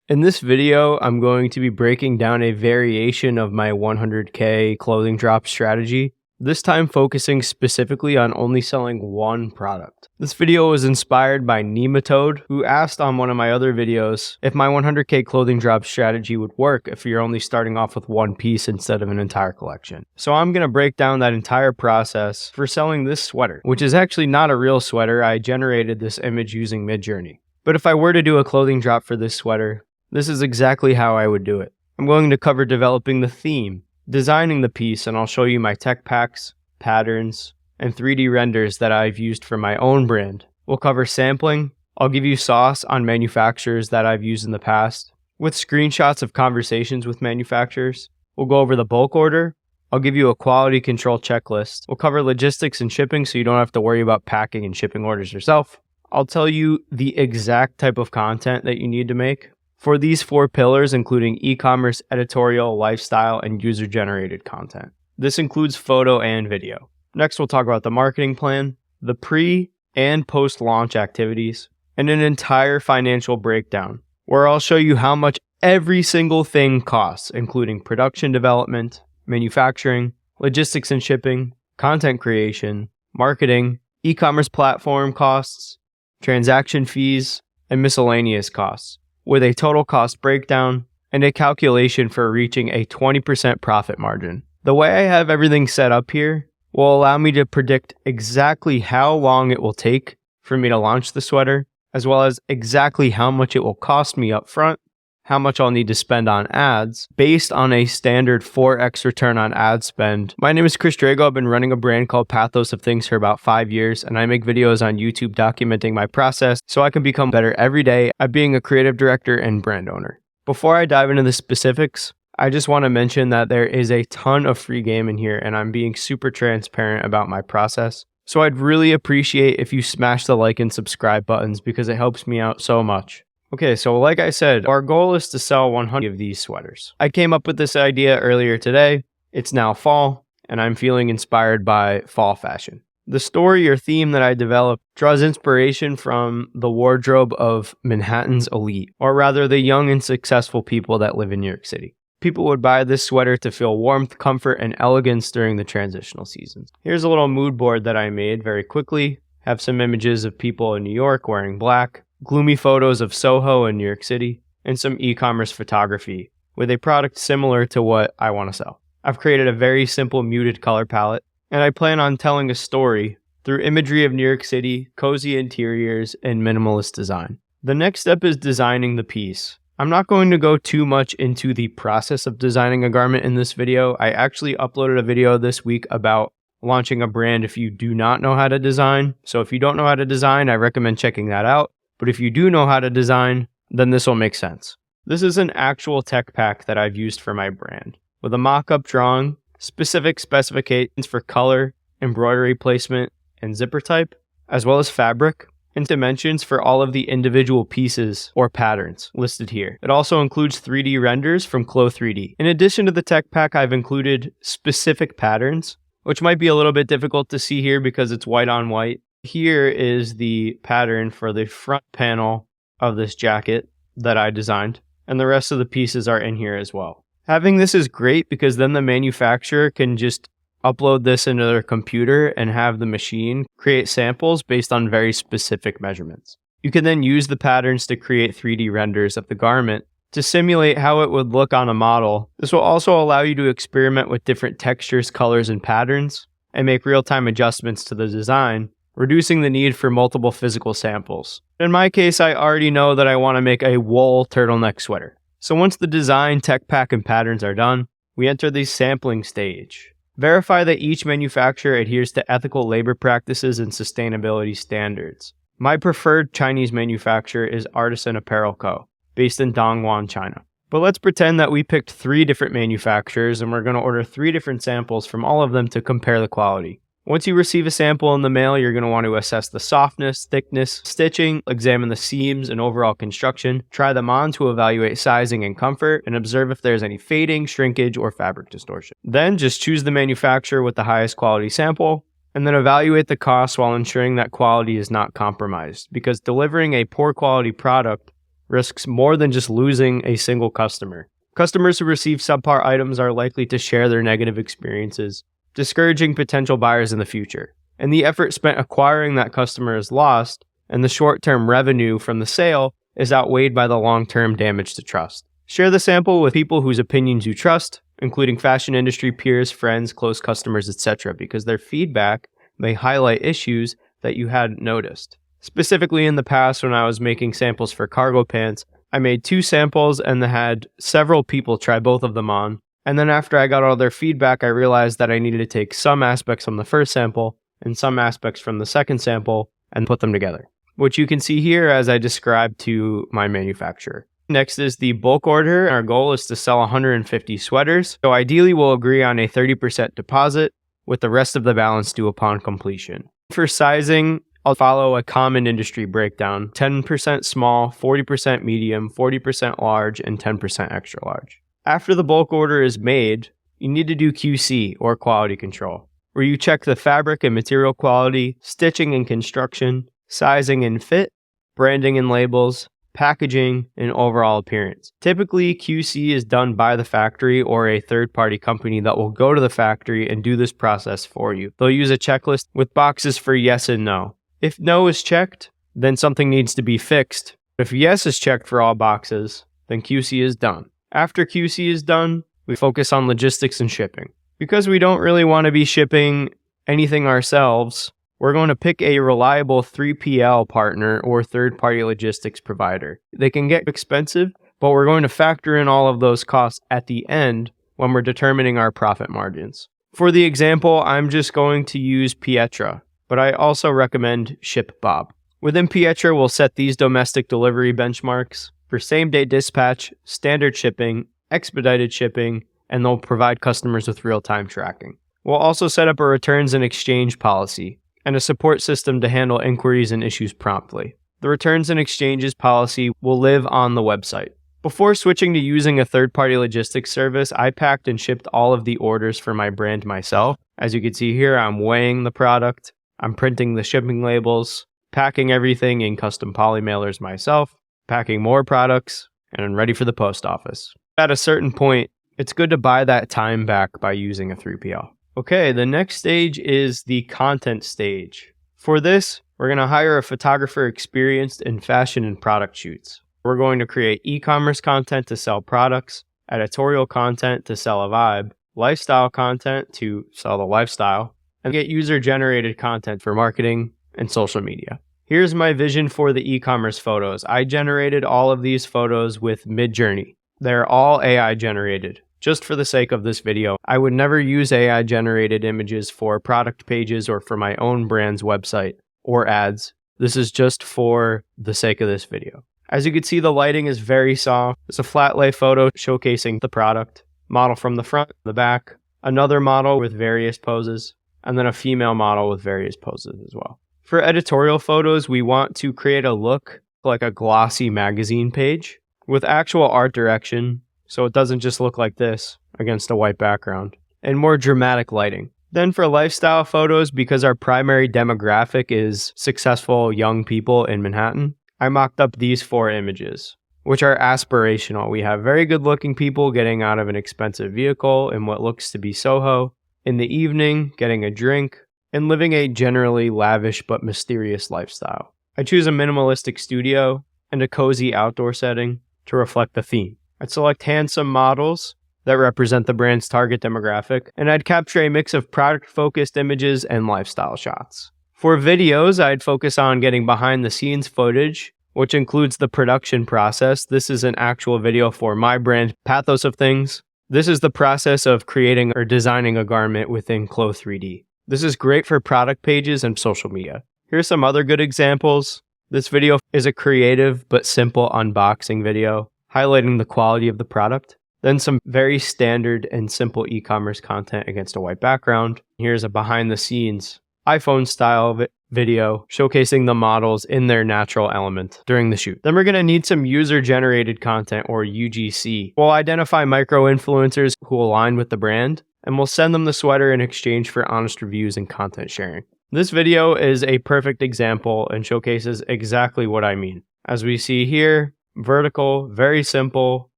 In this video, I'm going to be breaking down a variation of my 100K clothing drop strategy, this time focusing specifically on only selling one product. This video was inspired by Nematode, who asked on one of my other videos if my 100K clothing drop strategy would work if you're only starting off with one piece instead of an entire collection. So I'm going to break down that entire process for selling this sweater, which is actually not a real sweater. I generated this image using Midjourney. But if I were to do a clothing drop for this sweater, this is exactly how I would do it. I'm going to cover developing the theme, designing the piece, and I'll show you my tech packs, patterns, and 3D renders that I've used for my own brand. We'll cover sampling. I'll give you sauce on manufacturers that I've used in the past, with screenshots of conversations with manufacturers. We'll go over the bulk order. I'll give you a quality control checklist. We'll cover logistics and shipping so you don't have to worry about packing and shipping orders yourself. I'll tell you the exact type of content that you need to make for these 4 pillars, including e-commerce, editorial, lifestyle, and user-generated content. This includes photo and video. Next, we'll talk about the marketing plan, the pre- and post-launch activities, and an entire financial breakdown, where I'll show you how much every single thing costs, including production development, manufacturing, logistics and shipping, content creation, marketing, e-commerce platform costs, transaction fees, and miscellaneous costs, with a total cost breakdown and a calculation for reaching a 20% profit margin. The way I have everything set up here will allow me to predict exactly how long it will take for me to launch the sweater, as well as exactly how much it will cost me up front, how much I'll need to spend on ads based on a standard 4x return on ad spend. My name is Chris Drago. I've been running a brand called Pathos of Things for about 5 years, and I make videos on YouTube documenting my process so I can become better every day at being a creative director and brand owner. Before I dive into the specifics, I just want to mention that there is a ton of free game in here, and I'm being super transparent about my process. So I'd really appreciate if you smash the like and subscribe buttons because it helps me out so much. Okay, so like I said, our goal is to sell 100 of these sweaters. I came up with this idea earlier today. It's now fall, and I'm feeling inspired by fall fashion. The story or theme that I developed draws inspiration from the wardrobe of Manhattan's elite, or rather the young and successful people that live in New York City. People would buy this sweater to feel warmth, comfort, and elegance during the transitional seasons. Here's a little mood board that I made very quickly. Have some images of people in New York wearing black, gloomy photos of Soho in New York City, and some e-commerce photography with a product similar to what I want to sell. I've created a very simple muted color palette, and I plan on telling a story through imagery of New York City, cozy interiors, and minimalist design. The next step is designing the piece. I'm not going to go too much into the process of designing a garment in this video. I actually uploaded a video this week about launching a brand if you do not know how to design. So if you don't know how to design, I recommend checking that out. But if you do know how to design, then this will make sense. This is an actual tech pack that I've used for my brand, with a mock-up drawing, specific specifications for color, embroidery placement, and zipper type, as well as fabric, and dimensions for all of the individual pieces or patterns listed here. It also includes 3D renders from Clo3D. In addition to the tech pack, I've included specific patterns, which might be a little bit difficult to see here because it's white on white. Here is the pattern for the front panel of this jacket that I designed, and the rest of the pieces are in here as well. Having this is great because then the manufacturer can just upload this into their computer and have the machine create samples based on very specific measurements. You can then use the patterns to create 3D renders of the garment to simulate how it would look on a model. This will also allow you to experiment with different textures, colors, and patterns, and make real-time adjustments to the design, reducing the need for multiple physical samples. In my case, I already know that I want to make a wool turtleneck sweater. So once the design, tech pack, and patterns are done, we enter the sampling stage. Verify that each manufacturer adheres to ethical labor practices and sustainability standards. My preferred Chinese manufacturer is Artisan Apparel Co., based in Dongguan, China. But let's pretend that we picked 3 different manufacturers and we're going to order 3 different samples from all of them to compare the quality. Once you receive a sample in the mail, you're going to want to assess the softness, thickness, stitching, examine the seams and overall construction, try them on to evaluate sizing and comfort, and observe if there's any fading, shrinkage, or fabric distortion. Then just choose the manufacturer with the highest quality sample, and then evaluate the cost while ensuring that quality is not compromised, because delivering a poor quality product risks more than just losing a single customer. Customers who receive subpar items are likely to share their negative experiences, discouraging potential buyers in the future. And the effort spent acquiring that customer is lost, and the short-term revenue from the sale is outweighed by the long-term damage to trust. Share the sample with people whose opinions you trust, including fashion industry peers, friends, close customers, etc., because their feedback may highlight issues that you hadn't noticed. Specifically in the past, when I was making samples for cargo pants, I made 2 samples and had several people try both of them on. And then after I got all their feedback, I realized that I needed to take some aspects from the first sample and some aspects from the second sample and put them together, which you can see here as I described to my manufacturer. Next is the bulk order. Our goal is to sell 150 sweaters. So ideally we'll agree on a 30% deposit with the rest of the balance due upon completion. For sizing, I'll follow a common industry breakdown: 10% small, 40% medium, 40% large, and 10% extra large. After the bulk order is made, you need to do QC, or quality control, where you check the fabric and material quality, stitching and construction, sizing and fit, branding and labels, packaging, and overall appearance. Typically, QC is done by the factory or a third-party company that will go to the factory and do this process for you. They'll use a checklist with boxes for yes and no. If no is checked, then something needs to be fixed. If yes is checked for all boxes, then QC is done. After QC is done, we focus on logistics and shipping. Because we don't really want to be shipping anything ourselves, we're going to pick a reliable 3PL partner or third-party logistics provider. They can get expensive, but we're going to factor in all of those costs at the end when we're determining our profit margins. For the example, I'm just going to use Pietra, but I also recommend ShipBob. Within Pietra, we'll set these domestic delivery benchmarks for same-day dispatch, standard shipping, expedited shipping, and they'll provide customers with real-time tracking. We'll also set up a returns and exchange policy and a support system to handle inquiries and issues promptly. The returns and exchanges policy will live on the website. Before switching to using a third-party logistics service, I packed and shipped all of the orders for my brand myself. As you can see here, I'm weighing the product, I'm printing the shipping labels, packing everything in custom poly mailers myself, packing more products, and I'm ready for the post office. At a certain point, it's good to buy that time back by using a 3PL. Okay, the next stage is the content stage. For this, we're going to hire a photographer experienced in fashion and product shoots. We're going to create e-commerce content to sell products, editorial content to sell a vibe, lifestyle content to sell the lifestyle, and get user-generated content for marketing and social media. Here's my vision for the e-commerce photos. I generated all of these photos with Midjourney. They're all AI generated. Just for the sake of this video, I would never use AI generated images for product pages or for my own brand's website or ads. This is just for the sake of this video. As you can see, the lighting is very soft. It's a flat lay photo showcasing the product, model from the front, the back, another model with various poses, and then a female model with various poses as well. For editorial photos, we want to create a look like a glossy magazine page with actual art direction, so it doesn't just look like this against a white background, and more dramatic lighting. Then for lifestyle photos, because our primary demographic is successful young people in Manhattan, I mocked up these 4 images, which are aspirational. We have very good looking people getting out of an expensive vehicle in what looks to be Soho, in the evening, getting a drink, and living a generally lavish but mysterious lifestyle. I choose a minimalistic studio and a cozy outdoor setting to reflect the theme. I'd select handsome models that represent the brand's target demographic, and I'd capture a mix of product-focused images and lifestyle shots. For videos, I'd focus on getting behind-the-scenes footage, which includes the production process. This is an actual video for my brand, Pathos of Things. This is the process of creating or designing a garment within Clo3D. This is great for product pages and social media. Here's some other good examples. This video is a creative but simple unboxing video, highlighting the quality of the product. Then some very standard and simple e-commerce content against a white background. Here's a behind-the-scenes iPhone style video showcasing the models in their natural element during the shoot. Then we're going to need some user-generated content, or UGC. We'll identify micro-influencers who align with the brand, and we'll send them the sweater in exchange for honest reviews and content sharing. This video is a perfect example and showcases exactly what I mean. As we see here, vertical, very simple,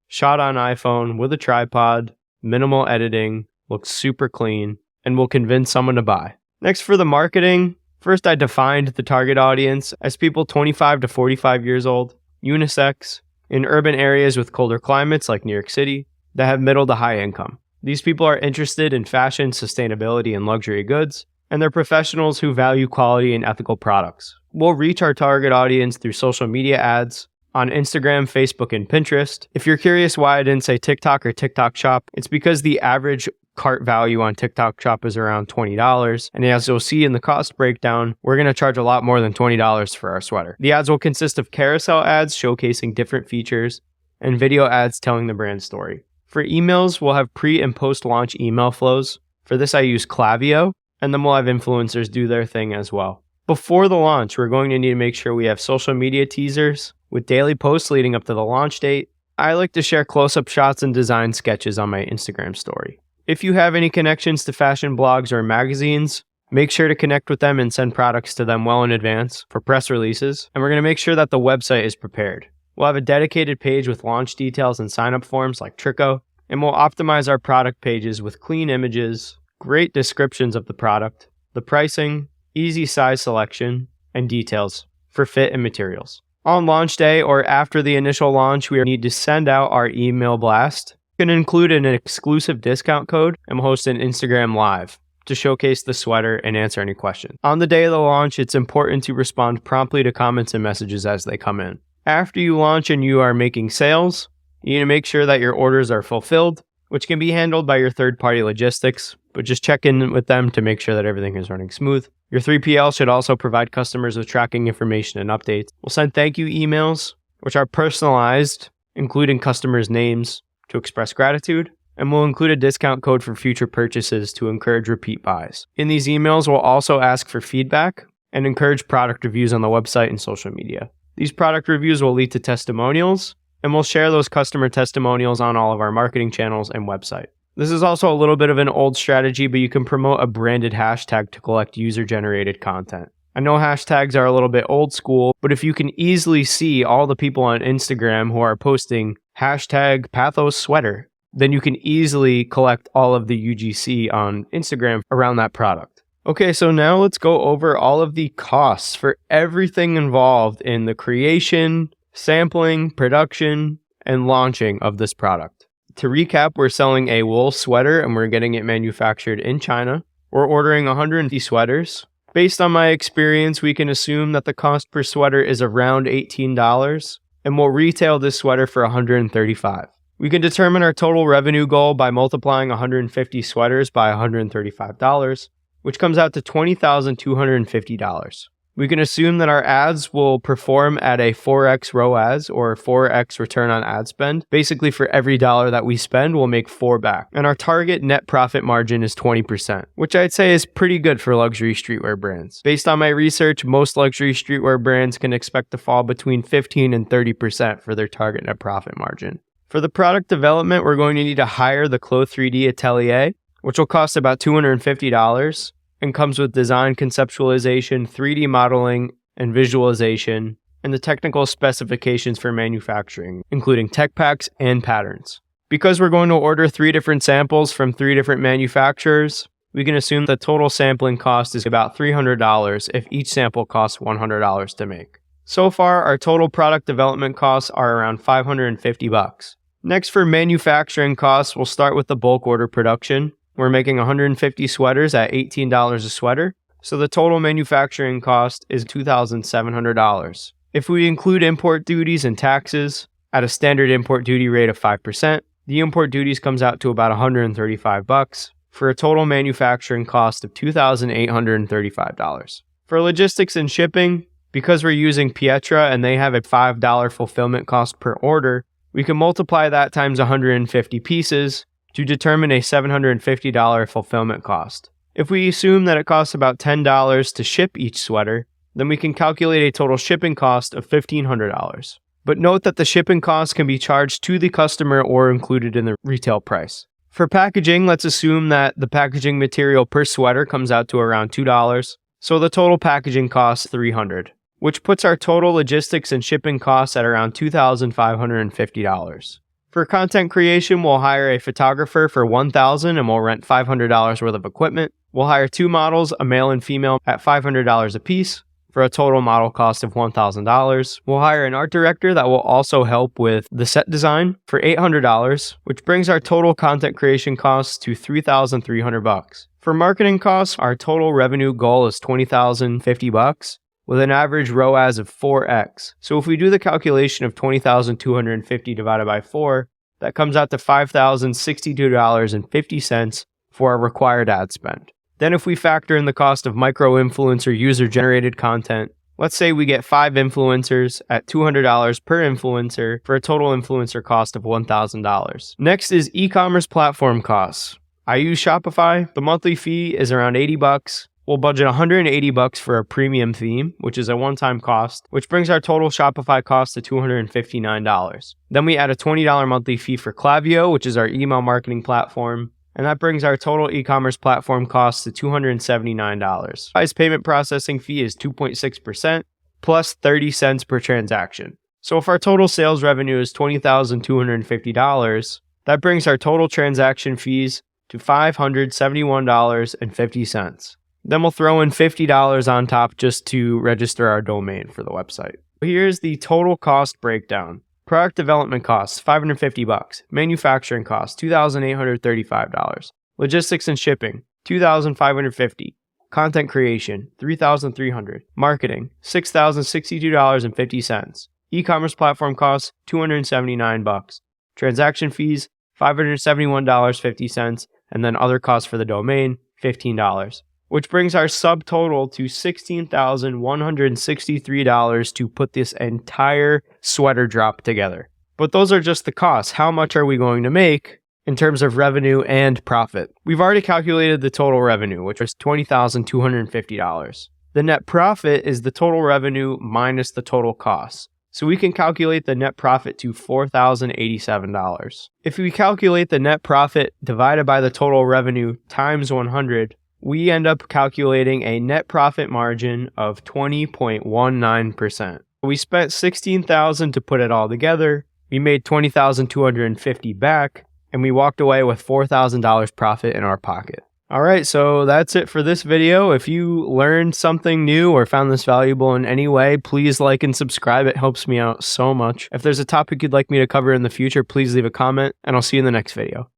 shot on iPhone with a tripod, minimal editing, looks super clean, and will convince someone to buy. Next, for the marketing, first I defined the target audience as people 25 to 45 years old, unisex, in urban areas with colder climates like New York City, that have middle to high income. These people are interested in fashion, sustainability, and luxury goods, and they're professionals who value quality and ethical products. We'll reach our target audience through social media ads on Instagram, Facebook, and Pinterest. If you're curious why I didn't say TikTok or TikTok Shop, it's because the average cart value on TikTok Shop is around $20. And as you'll see in the cost breakdown, we're going to charge a lot more than $20 for our sweater. The ads will consist of carousel ads showcasing different features and video ads telling the brand story. For emails, we'll have pre and post-launch email flows. For this, I use Klaviyo, and then we'll have influencers do their thing as well. Before the launch, we're going to need to make sure we have social media teasers with daily posts leading up to the launch date. I like to share close-up shots and design sketches on my Instagram story. If you have any connections to fashion blogs or magazines, make sure to connect with them and send products to them well in advance for press releases. And we're going to make sure that the website is prepared. We'll have a dedicated page with launch details and sign-up forms like Trico, and we'll optimize our product pages with clean images, great descriptions of the product, the pricing, easy size selection, and details for fit and materials. On launch day or after the initial launch, we need to send out our email blast. We can include an exclusive discount code and we'll host an Instagram Live to showcase the sweater and answer any questions. On the day of the launch, it's important to respond promptly to comments and messages as they come in. After you launch and you are making sales, you need to make sure that your orders are fulfilled, which can be handled by your third-party logistics, but just check in with them to make sure that everything is running smooth. Your 3PL should also provide customers with tracking information and updates. We'll send thank you emails, which are personalized, including customers' names, to express gratitude, and we'll include a discount code for future purchases to encourage repeat buys. In these emails, we'll also ask for feedback and encourage product reviews on the website and social media. These product reviews will lead to testimonials, and we'll share those customer testimonials on all of our marketing channels and website. This is also a little bit of an old strategy, but you can promote a branded hashtag to collect user-generated content. I know hashtags are a little bit old school, but if you can easily see all the people on Instagram who are posting hashtag Pathos sweater, then you can easily collect all of the UGC on Instagram around that product. Okay, so now let's go over all of the costs for everything involved in the creation, sampling, production, and launching of this product. To recap, we're selling a wool sweater and we're getting it manufactured in China. We're ordering 150 sweaters. Based on my experience, we can assume that the cost per sweater is around $18, and we'll retail this sweater for $135. We can determine our total revenue goal by multiplying 150 sweaters by $135, which comes out to $20,250. We can assume that our ads will perform at a 4x ROAS or 4x return on ad spend. Basically, for every dollar that we spend, we'll make 4 back. And our target net profit margin is 20%, which I'd say is pretty good for luxury streetwear brands. Based on my research, most luxury streetwear brands can expect to fall between 15 and 30% for their target net profit margin. For the product development, we're going to need to hire the Clo 3D Atelier, which will cost about $250. And comes with design conceptualization, 3D modeling, and visualization, and the technical specifications for manufacturing, including tech packs and patterns. Because we're going to order 3 different samples from 3 different manufacturers, we can assume the total sampling cost is about $300 if each sample costs $100 to make. So far, our total product development costs are around $550. Next, for manufacturing costs, we'll start with the bulk order production. We're making 150 sweaters at $18 a sweater, so the total manufacturing cost is $2,700. If we include import duties and taxes at a standard import duty rate of 5%, the import duties comes out to about $135 for a total manufacturing cost of $2,835. For logistics and shipping, because we're using Pietra and they have a $5 fulfillment cost per order, we can multiply that times 150 pieces to determine a $750 fulfillment cost. If we assume that it costs about $10 to ship each sweater, then we can calculate a total shipping cost of $1,500. But note that the shipping cost can be charged to the customer or included in the retail price. For packaging, let's assume that the packaging material per sweater comes out to around $2, so the total packaging costs $300. which puts our total logistics and shipping costs at around $2,550. For content creation, we'll hire a photographer for $1,000 and we'll rent $500 worth of equipment. We'll hire 2 models, a male and female, at $500 a piece for a total model cost of $1,000. We'll hire an art director that will also help with the set design for $800, which brings our total content creation costs to $3,300. For marketing costs, our total revenue goal is $20,050 with an average ROAS of 4x. So if we do the calculation of $20,250 divided by 4, that comes out to $5,062.50 for our required ad spend. Then if we factor in the cost of micro-influencer user-generated content, let's say we get 5 influencers at $200 per influencer for a total influencer cost of $1,000. Next is e-commerce platform costs. I use Shopify. The monthly fee is around $80. We'll budget $180 for a premium theme, which is a one-time cost, which brings our total Shopify cost to $259. Then we add a $20 monthly fee for Klaviyo, which is our email marketing platform, and that brings our total e-commerce platform cost to $279. Price payment processing fee is 2.6% plus 30 cents per transaction. So if our total sales revenue is $20,250, that brings our total transaction fees to $571.50. Then we'll throw in $50 on top just to register our domain for the website. Here's the total cost breakdown. Product development costs, $550. Manufacturing costs, $2,835. Logistics and shipping, $2,550. Content creation, $3,300. Marketing, $6,062.50. E-commerce platform costs, $279. Transaction fees, $571.50. And then other costs for the domain, $15. Which brings our subtotal to $16,163 to put this entire sweater drop together. But those are just the costs. How much are we going to make in terms of revenue and profit? We've already calculated the total revenue, which was $20,250. The net profit is the total revenue minus the total costs. So we can calculate the net profit to $4,087. If we calculate the net profit divided by the total revenue times 100, we end up calculating a net profit margin of 20.19%. We spent $16,000 to put it all together. We made $20,250 back, and we walked away with $4,000 profit in our pocket. All right, so that's it for this video. If you learned something new or found this valuable in any way, please like and subscribe. It helps me out so much. If there's a topic you'd like me to cover in the future, please leave a comment, and I'll see you in the next video.